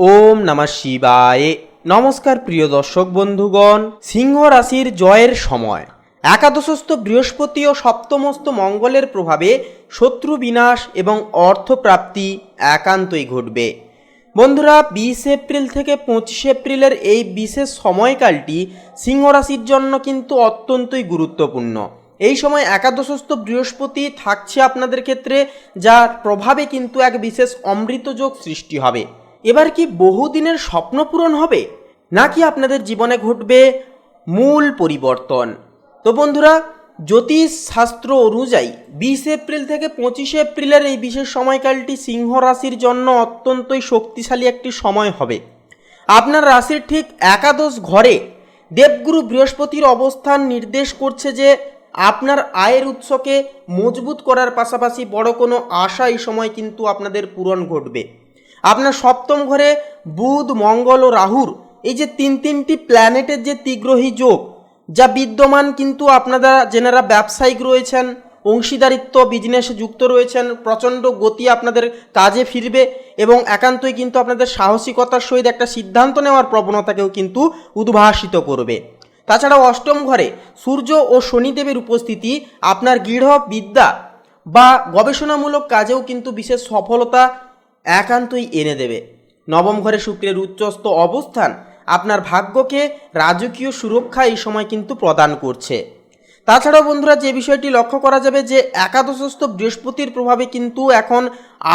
ওম নমঃ শিবায়। নমস্কার প্রিয় দর্শক বন্ধুগণ, সিংহ রাশির জয়ের সময় একাদশস্থ বৃহস্পতি ও সপ্তমস্থ মঙ্গলের প্রভাবে শত্রু বিনাশ এবং অর্থপ্রাপ্তি একান্তই ঘটবে। বন্ধুরা, 20 এপ্রিল থেকে 25 এপ্রিলের এই বিশেষ সময়কালটি সিংহ রাশির জন্য কিন্তু অত্যন্তই গুরুত্বপূর্ণ। এই সময় একাদশস্থ বৃহস্পতি থাকছে আপনাদের ক্ষেত্রে, যার প্রভাবে কিন্তু এক বিশেষ অমৃতযোগ সৃষ্টি হবে। এবার কি বহুদিনের স্বপ্ন পূরণ হবে, নাকি আপনাদের জীবনে ঘটবে মূল পরিবর্তন? তো বন্ধুরা, জ্যোতিষ শাস্ত্র অনুযায়ী 20 এপ্রিল থেকে 25 এপ্রিলের এই বিশেষ সময়কালটি সিংহ রাশির জন্য অত্যন্তই শক্তিশালী একটি সময় হবে। আপনার রাশির ঠিক একাদশ ঘরে দেবগুরু বৃহস্পতির অবস্থান নির্দেশ করছে যে আপনার আয়ের উৎসকে মজবুত করার পাশাপাশি বড় কোনো আশা এই সময় কিন্তু আপনাদের পূরণ ঘটবে। আপনার সপ্তম ঘরে বুধ, মঙ্গল ও রাহুর এই যে তিনটি প্ল্যানেটের যে ত্রিগ্রহী যোগ যা বিদ্যমান, কিন্তু আপনারা যেনারা ব্যবসায়িক রয়েছেন, অংশীদারিত্ব বিজনেসে যুক্ত রয়েছেন, প্রচণ্ড গতি আপনাদের কাজে ফিরবে এবং একান্তই কিন্তু আপনাদের সাহসিকতার সহিত একটা সিদ্ধান্ত নেওয়ার প্রবণতাকেও কিন্তু উদ্ভাসিত করবে। তাছাড়াও অষ্টম ঘরে সূর্য ও শনিদেবের উপস্থিতি আপনার গৃহ বিদ্যা বা গবেষণামূলক কাজেও কিন্তু বিশেষ সফলতা একান্তই এনে দেবে। নবম ঘরে শুক্রের উচ্চস্থ অবস্থান আপনার ভাগ্যকে রাজকীয় সুরক্ষা এই সময় কিন্তু প্রদান করছে। তাছাড়াও বন্ধুরা, যে বিষয়টি লক্ষ্য করা যাবে যে একাদশস্থ বৃহস্পতির প্রভাবে কিন্তু এখন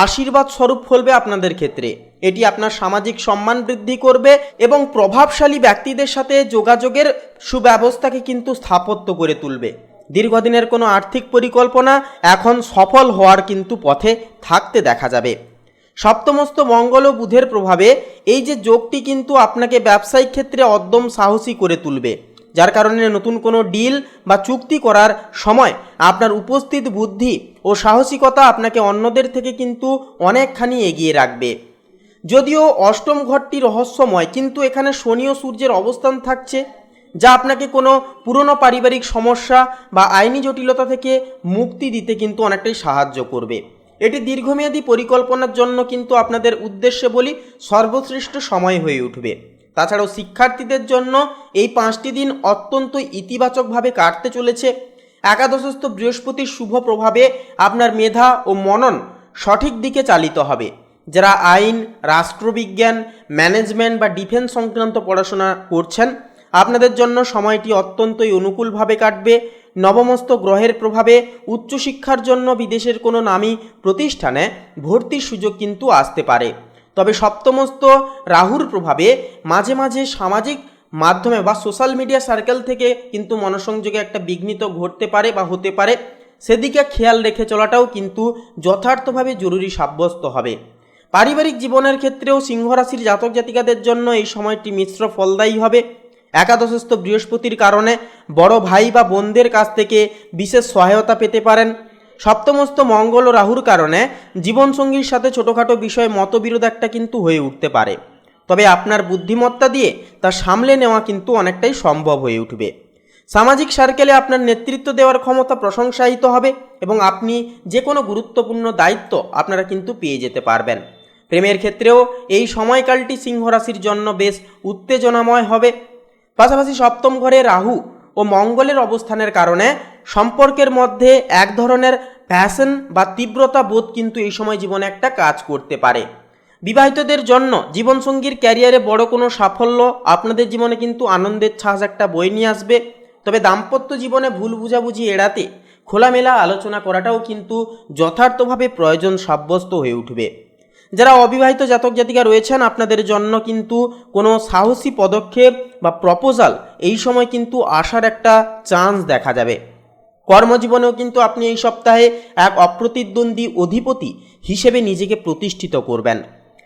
আশীর্বাদ স্বরূপ ফলবে আপনাদের ক্ষেত্রে। এটি আপনার সামাজিক সম্মান বৃদ্ধি করবে এবং প্রভাবশালী ব্যক্তিদের সাথে যোগাযোগের সুব্যবস্থাকে কিন্তু স্থাপত্য করে তুলবে। দীর্ঘদিনের কোনো আর্থিক পরিকল্পনা এখন সফল হওয়ার কিন্তু পথে থাকতে দেখা যাবে। সপ্তমস্থ মঙ্গল ও বুধের প্রভাবে এই যে যোগটি কিন্তু আপনাকে ব্যবসায়িক ক্ষেত্রে অদ্যম সাহসী করে তুলবে, যার কারণে নতুন কোনো ডিল বা চুক্তি করার সময় আপনার উপস্থিত বুদ্ধি ও সাহসিকতা আপনাকে অন্যদের থেকে কিন্তু অনেকখানি এগিয়ে রাখবে। যদিও অষ্টম ঘরটি রহস্যময়, কিন্তু এখানে শনি ও সূর্যের অবস্থান থাকছে, যা আপনাকে কোনো পুরনো পারিবারিক সমস্যা বা আইনি জটিলতা থেকে মুক্তি দিতে কিন্তু অনেকটাই সাহায্য করবে। এটি দীর্ঘমেয়াদী পরিকল্পনার জন্য কিন্তু আপনাদের উদ্দেশ্যে বলি সর্বশ্রেষ্ঠ সময় হয়ে উঠবে। তাছাড়াও শিক্ষার্থীদের জন্য এই 5টি দিন অত্যন্ত ইতিবাচকভাবে কাটতে চলেছে। একাদশস্থ বৃহস্পতির শুভ প্রভাবে আপনার মেধা ও মনন সঠিক দিকে চালিত হবে। যারা আইন, রাষ্ট্রবিজ্ঞান, ম্যানেজমেন্ট বা ডিফেন্স সংক্রান্ত পড়াশোনা করছেন, আপনাদের জন্য সময়টি অত্যন্তই অনুকূলভাবে কাটবে। নবমস্থ গ্রহের প্রভাবে উচ্চশিক্ষার জন্য বিদেশের কোনো নামী প্রতিষ্ঠানে ভর্তির সুযোগ কিন্তু আসতে পারে। তবে সপ্তমস্থ রাহুর প্রভাবে মাঝে মাঝে সামাজিক মাধ্যমে বা সোশ্যাল মিডিয়া সার্কেল থেকে কিন্তু মনসংযোগে একটা বিঘ্নিত ঘটতে পারে বা হতে পারে, সেদিকে খেয়াল রেখে চলাটাও কিন্তু যথার্থভাবে জরুরি সাব্যস্ত হবে। পারিবারিক জীবনের ক্ষেত্রেও সিংহ রাশির জাতক জাতিকাদের জন্য এই সময়টি মিশ্র ফলদায়ী হবে। একাদশস্থ বৃহস্পতির কারণে বড় ভাই বা বোনদের কাছ থেকে বিশেষ সহায়তা পেতে পারেন। সপ্তমস্থ মঙ্গল ও রাহুর কারণে জীবনসঙ্গীর সাথে ছোটোখাটো বিষয়ে মতবিরোধ একটা কিন্তু হয়ে উঠতে পারে, তবে আপনার বুদ্ধিমত্তা দিয়ে তা সামলে নেওয়া কিন্তু অনেকটাই সম্ভব হয়ে উঠবে। সামাজিক সার্কেলে আপনার নেতৃত্ব দেওয়ার ক্ষমতা প্রশংসায়িত হবে এবং আপনি যে কোনো গুরুত্বপূর্ণ দায়িত্ব আপনারা কিন্তু পেয়ে যেতে পারবেন। প্রেমের ক্ষেত্রেও এই সময়কালটি সিংহ রাশির জন্য বেশ উত্তেজনাময় হবে। পাশাপাশি সপ্তম ঘরে রাহু ও মঙ্গলের অবস্থানের কারণে সম্পর্কের মধ্যে এক ধরনের প্যাশন বা তীব্রতা বোধ কিন্তু এই সময় জীবনে একটা কাজ করতে পারে। বিবাহিতদের জন্য জীবনসঙ্গীর ক্যারিয়ারে বড় কোনো সাফল্য আপনাদের জীবনে কিন্তু আনন্দের ছাঁচ একটা বয়ে নিয়ে আসবে। তবে দাম্পত্য জীবনে ভুল বুঝাবুঝি এড়াতে খোলামেলা আলোচনা করাটাও কিন্তু যথার্থভাবে প্রয়োজন সাব্যস্ত হয়ে উঠবে। যারা অবিবাহিত জাতক জাতিকা রয়েছেন, আপনাদের জন্য কিন্তু কোনো সাহসী পদক্ষেপ বা প্রপোজাল এই সময় কিন্তু আসার একটা চান্স দেখা যাবে। কর্মজীবনেও কিন্তু আপনি এই সপ্তাহে এক অপ্রতিদ্বন্দ্বী অধিপতি হিসেবে নিজেকে প্রতিষ্ঠিত করবেন।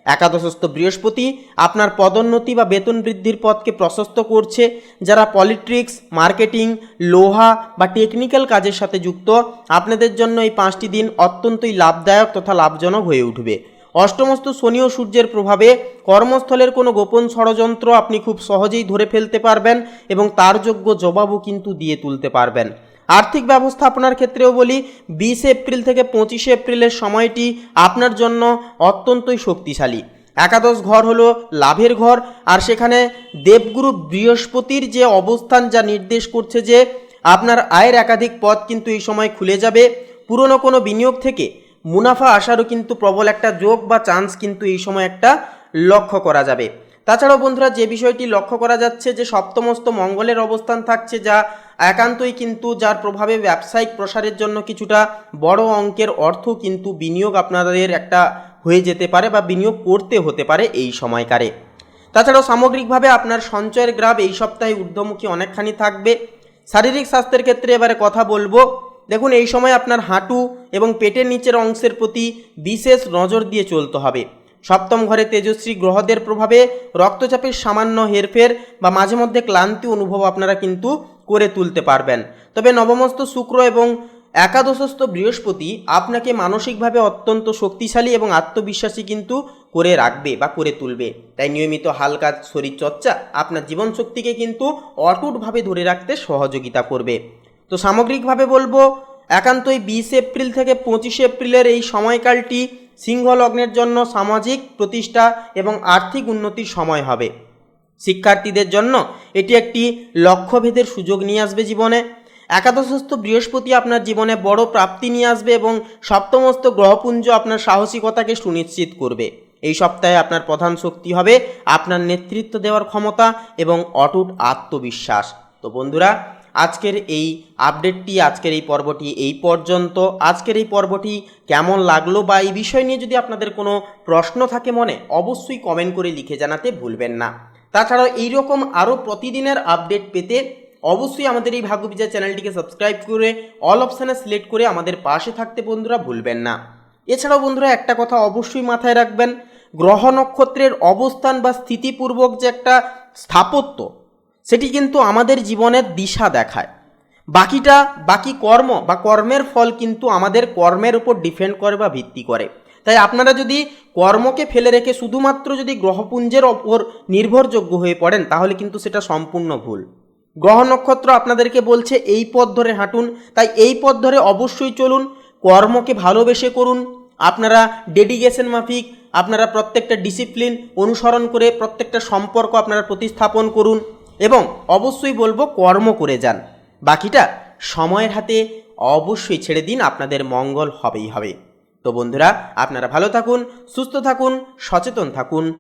একাদশস্থ বৃহস্পতি আপনার পদোন্নতি বা বেতন বৃদ্ধির পথকে প্রশস্ত করছে। যারা পলিটিক্স, মার্কেটিং, লোহা বা টেকনিক্যাল কাজের সাথে যুক্ত, আপনাদের জন্য এই 5টি দিন অত্যন্তই লাভদায়ক তথা লাভজনক হয়ে উঠবে। অষ্টমস্থ শনি ও সূর্যের প্রভাবে কর্মস্থলের কোনো গোপন ষড়যন্ত্র আপনি খুব সহজেই ধরে ফেলতে পারবেন এবং তার যোগ্য জবাবও কিন্তু দিয়ে তুলতে পারবেন। আর্থিক ব্যবস্থাপনার ক্ষেত্রেও বলি 20 এপ্রিল থেকে 25 এপ্রিলের সময়টি আপনার জন্য অত্যন্তই শক্তিশালী। একাদশ ঘর হলো লাভের ঘর, আর সেখানে দেবগুরু বৃহস্পতির যে অবস্থান যা নির্দেশ করছে যে আপনার আয়ের একাধিক পথ কিন্তু এই সময় খুলে যাবে। পুরনো কোনো বিনিয়োগ থেকে মুনাফা আসারও কিন্তু প্রবল একটা যোগ বা চান্স কিন্তু এই সময় একটা লক্ষ্য করা যাবে। তাছাড়াও বন্ধুরা যে বিষয়টি লক্ষ্য করা যাচ্ছে যে সপ্তমস্ত মঙ্গলের অবস্থান থাকছে, যা একান্তই কিন্তু যার প্রভাবে ব্যবসায়িক প্রসারের জন্য কিছুটা বড় অঙ্কের অর্থ কিন্তু বিনিয়োগ আপনাদের একটা হয়ে যেতে পারে বা বিনিয়োগ করতে হতে পারে এই সময়কারে। তাছাড়াও সামগ্রিকভাবে আপনার সঞ্চয়ের গ্রাফ এই সপ্তাহে ঊর্ধ্বমুখী অনেকখানি থাকবে। শারীরিক স্বাস্থ্যের ক্ষেত্রে এবারে কথা বলবো। দেখুন, এই সময় আপনার হাঁটু এবং পেটের নিচের অংশের প্রতি বিশেষ নজর দিয়ে চলতে হবে। সপ্তম ঘরে তেজস্বী গ্রহদের প্রভাবে রক্তচাপের সামান্য হেরফের বা মাঝে মধ্যে ক্লান্তি অনুভব আপনারা কিন্তু করে তুলতে পারবেন। তবে নবমস্থ শুক্র এবং একাদশস্থ বৃহস্পতি আপনাকে মানসিকভাবে অত্যন্ত শক্তিশালী এবং আত্মবিশ্বাসী কিন্তু করে রাখবে বা করে তুলবে। তাই নিয়মিত হালকা শরীরচর্চা আপনার জীবনশক্তিকে কিন্তু অটুটভাবে ধরে রাখতে সহযোগিতা করবে। তো সামগ্রিকভাবে বলবো, একান্তই 20 এপ্রিল থেকে 25 এপ্রিলের এই সময়কালটি সিংহ লগ্নের জন্য সামাজিক প্রতিষ্ঠা এবং আর্থিক উন্নতির সময় হবে। শিক্ষার্থীদের জন্য এটি একটি লক্ষ্যভেদের সুযোগ নিয়ে আসবে জীবনে। একাদশস্থ বৃহস্পতি আপনার জীবনে বড় প্রাপ্তি নিয়ে আসবে এবং সপ্তমস্থ গ্রহপুঞ্জ আপনার সাহসিকতাকে সুনিশ্চিত করবে। এই সপ্তাহে আপনার প্রধান শক্তি হবে আপনার নেতৃত্ব দেওয়ার ক্ষমতা এবং অটুট আত্মবিশ্বাস। তো বন্ধুরা, আজকের এই আপডেটটি, আজকের এই পর্বটি এই পর্যন্ত। আজকের এই পর্বটি কেমন লাগলো বা এই বিষয় নিয়ে যদি আপনাদের কোনো প্রশ্ন থাকে মনে, অবশ্যই কমেন্ট করে লিখে জানাতে ভুলবেন না। তাছাড়াও এইরকম আরও প্রতিদিনের আপডেট পেতে অবশ্যই আমাদের এই ভাগ্যবিজয় চ্যানেলটিকে সাবস্ক্রাইব করে অল অপশানে সিলেক্ট করে আমাদের পাশে থাকতে বন্ধুরা ভুলবেন না। এছাড়াও বন্ধুরা একটা কথা অবশ্যই মাথায় রাখবেন, গ্রহ নক্ষত্রের অবস্থান বা স্থিতিপূর্বক যে একটা স্থাপত্য, সেটি কিন্তু আমাদের জীবনের দিশা দেখায়। বাকি কর্ম বা কর্মের ফল কিন্তু আমাদের কর্মের উপর ডিপেন্ড করে বা ভিত্তি করে। তাই আপনারা যদি কর্মকে ফেলে রেখে শুধুমাত্র যদি গ্রহপুঞ্জের ওপর নির্ভরযোগ্য হয়ে পড়েন, তাহলে কিন্তু সেটা সম্পূর্ণ ভুল। গ্রহ নক্ষত্র আপনাদেরকে বলছে এই পথ ধরে হাঁটুন, তাই এই পথ ধরে অবশ্যই চলুন। কর্মকে ভালোবেসে করুন। আপনারা ডেডিকেশন মাফিক আপনারা প্রত্যেকটা ডিসিপ্লিন অনুসরণ করে প্রত্যেকটা সম্পর্ক আপনারা প্রতিস্থাপন করুন এবং অবশ্যই বলবো কর্ম করে যান। বাকিটা সময়ের হাতে অবশ্যই ছেড়ে দিন, আপনাদের মঙ্গল হবেই হবে। তো বন্ধুরা, আপনারা ভালো থাকুন, সুস্থ থাকুন, সচেতন থাকুন।